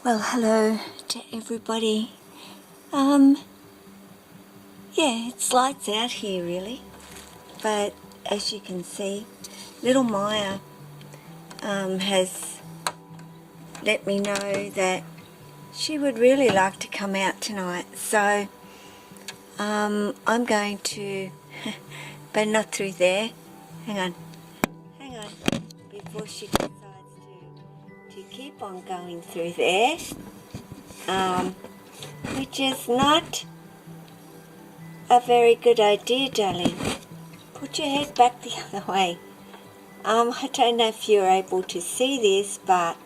Well, hello to everybody. Yeah, it's lights out here really, but as you can see, little Myah has let me know that she would really like to come out tonight. So I'm going to, but not through there. Hang on, before she decides to keep on going through there, which is not a very good idea, darling. Put your head back the other way. I don't know if you're able to see this, but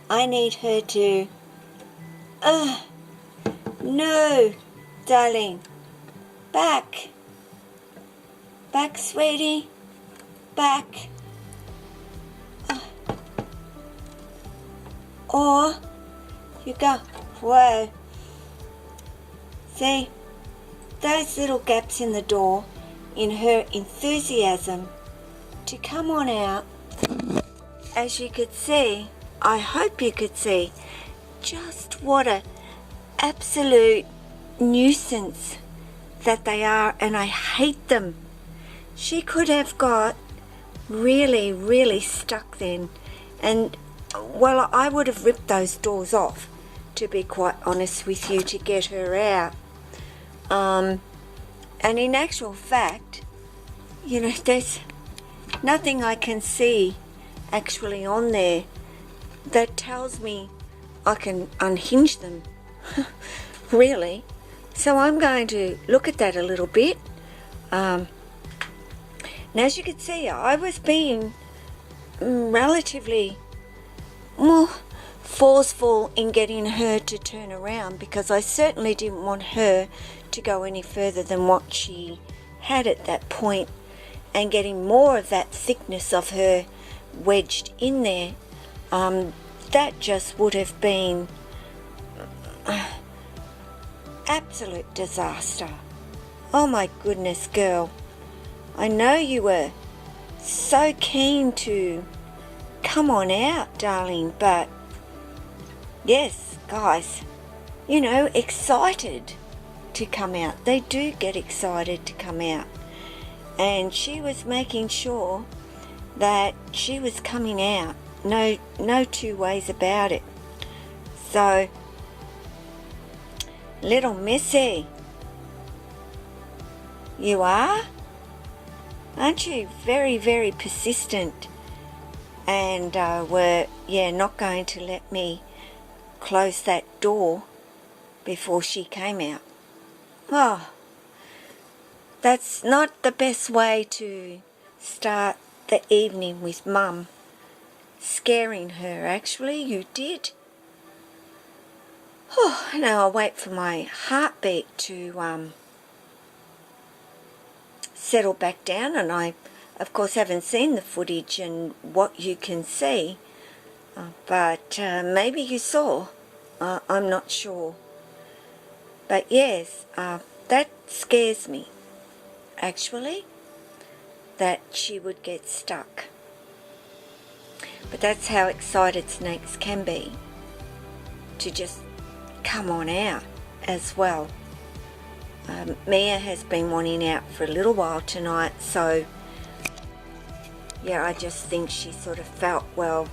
I need her to... no, darling. Back. Back, sweetie. Back. Or you go. Whoa. See? Those little gaps in the door, in her enthusiasm to come on out, as you could see, I hope you could see, just what a absolute nuisance that they are, and I hate them. She could have got really stuck then, and well, I would have ripped those doors off, to be quite honest with you, to get her out. And in actual fact, you know, there's nothing I can see actually on there that tells me I can unhinge them, really. So I'm going to look at that a little bit. Now, as you can see, I was being relatively more forceful in getting her to turn around, because I certainly didn't want her to go any further than what she had at that point, and getting more of that thickness of her wedged in there. That just would have been absolute disaster. Oh my goodness, girl. I know you were so keen to come on out, darling, but yes, guys, you know, excited to come out. They do get excited to come out. And she was making sure that she was coming out. No two ways about it. So, little Missy, you are? Aren't you very persistent? And were, not going to let me close that door before she came out. Oh, that's not the best way to start the evening with Mum. Scaring her, actually, you did. Oh, now I'll wait for my heartbeat to settle back down, and I, of course, haven't seen the footage and what you can see, but maybe you saw. I'm not sure. But yes, that scares me, actually, that she would get stuck. But that's how excited snakes can be, to just come on out as well. Myah has been wanting out for a little while tonight, so yeah, I just think she sort of felt, well,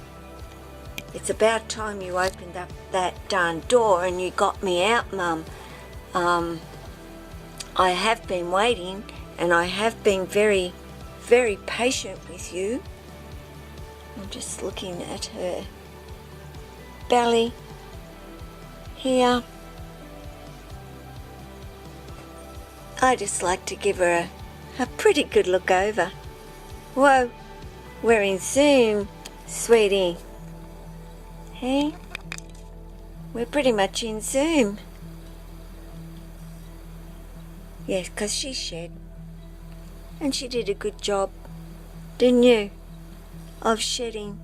it's about time you opened up that darn door and you got me out, Mum. I have been waiting, and I have been very patient with you. I'm just looking at her belly here. I just like to give her a pretty good look over. Whoa, we're in Zoom, sweetie. Hey, we're pretty much in Zoom. Yes, 'cause she shed. And she did a good job, didn't you, of shedding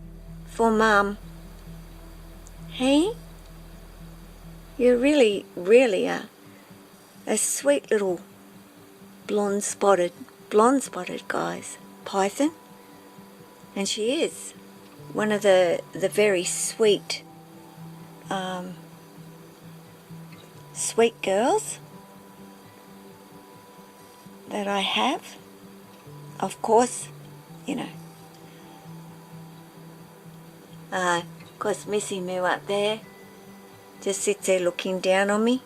for Mum. Hey? You're really a sweet little blonde spotted guys, python. And she is one of the very sweet sweet girls that I have. Of course, you know, of course Missy Moo up there just sits there looking down on me,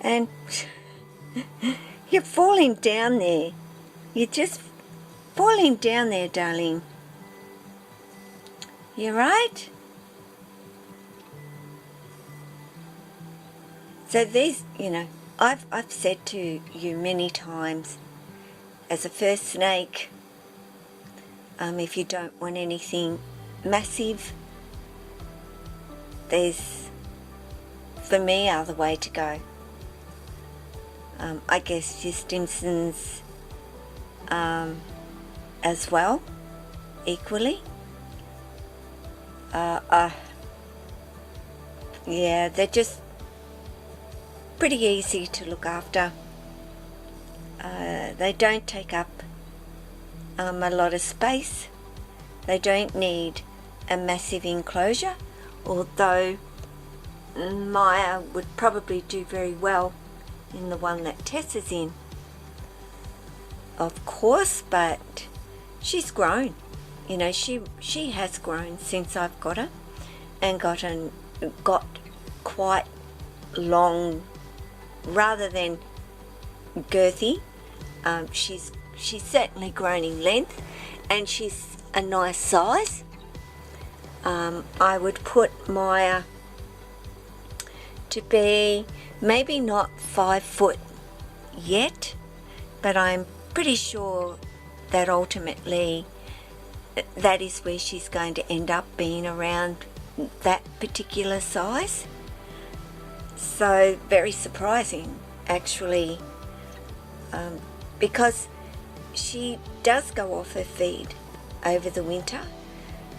and you're falling down there. You're just falling down there, darling. You right? So these, you know, I've said to you many times, as a first snake, if you don't want anything massive, there's, for me, are the way to go. I guess your Stimsons as well, equally. Yeah, they're just pretty easy to look after. They don't take up a lot of space. They don't need a massive enclosure, although Myah would probably do very well in the one that Tess is in, of course, but she's grown. You know, she has grown since I've got her, and got quite long, rather than girthy. She's certainly grown in length, and she's a nice size. I would put Myah to be maybe not 5 foot yet, but I'm pretty sure that ultimately that is where she's going to end up, being around that particular size. So very surprising, actually, because she does go off her feed over the winter,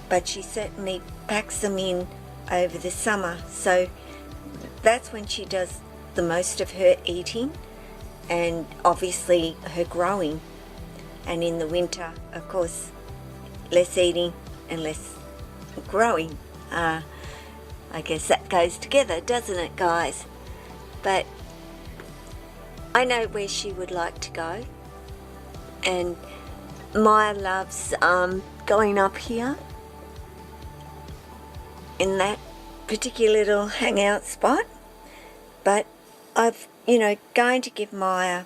but she certainly packs them in over the summer. So that's when she does the most of her eating and obviously her growing. And in the winter, of course, less eating and less growing. I guess that goes together, doesn't it, guys? But I know where she would like to go, and Myah loves going up here in that particular little hangout spot. But I've, you know, going to give Myah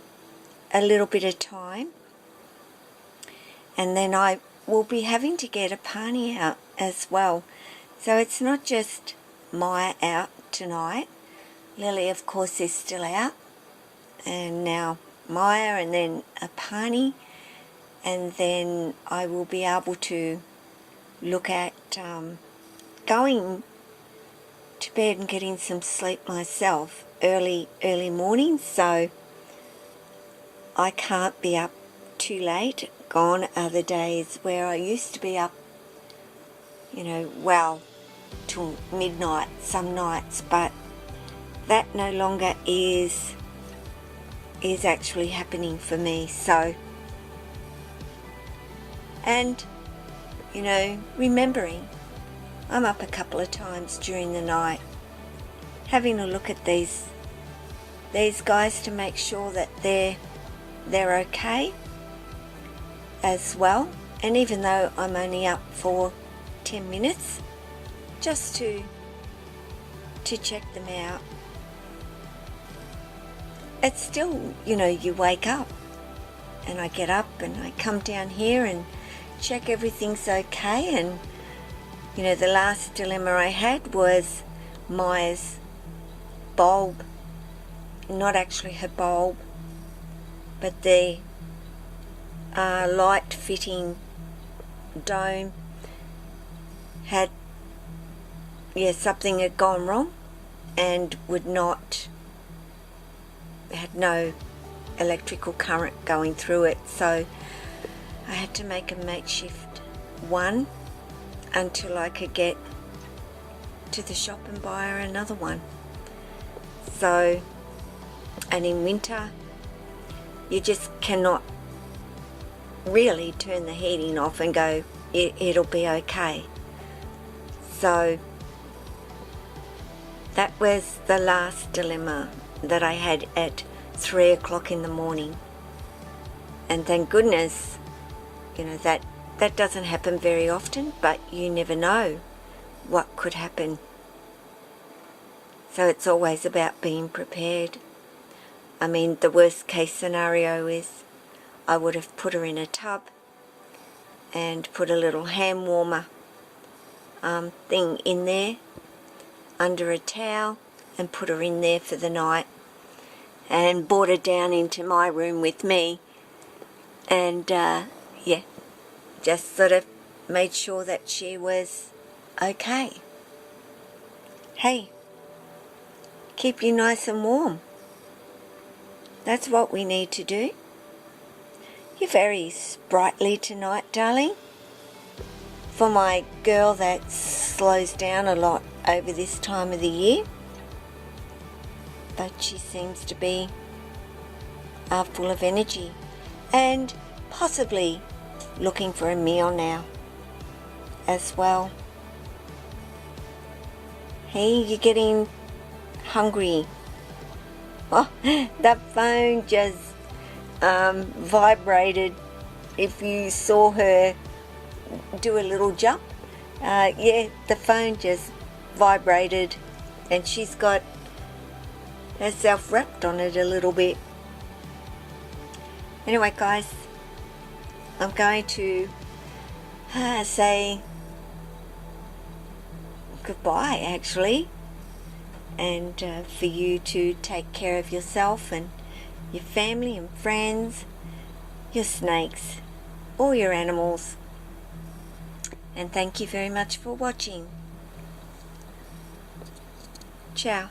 a little bit of time, and then I will be having to get a pony out as well. So it's not just Myah out tonight. Lily, of course, is still out, and now Myah, and then a pony, and then I will be able to look at going to bed and getting some sleep myself early morning. So I can't be up too late. Gone are the days where I used to be up, you know, well, till midnight some nights, but that no longer is actually happening for me. So, and you know, remembering I'm up a couple of times during the night having a look at these guys to make sure that they're okay as well. And even though I'm only up for 10 minutes, just to check them out, it's still, you know, you wake up, and I get up and I come down here and check everything's okay. And you know, the last dilemma I had was Myah's bulb, not actually her bulb, but the light fitting dome had, yeah, something had gone wrong and had no electrical current going through it. So I had to make a makeshift one until I could get to the shop and buy her another one. So, and in winter you just cannot really turn the heating off and go, it'll be okay. So that was the last dilemma that I had at 3 o'clock in the morning. And thank goodness, you know, that doesn't happen very often, but you never know what could happen. So it's always about being prepared. I mean, the worst case scenario is I would have put her in a tub and put a little hand warmer thing in there under a towel and put her in there for the night and brought her down into my room with me, and yeah, just sort of made sure that she was okay. Hey, keep you nice and warm. That's what we need to do. You're very sprightly tonight, darling. For my girl that slows down a lot over this time of the year, but she seems to be full of energy and possibly looking for a meal now as well. Hey, you're getting hungry. Oh, that phone just vibrated. If you saw her do a little jump, yeah, the phone just vibrated and she's got herself wrapped on it a little bit. Anyway, guys, I'm going to say goodbye, actually, and for you to take care of yourself and your family and friends, your snakes, all your animals. And thank you very much for watching. Ciao.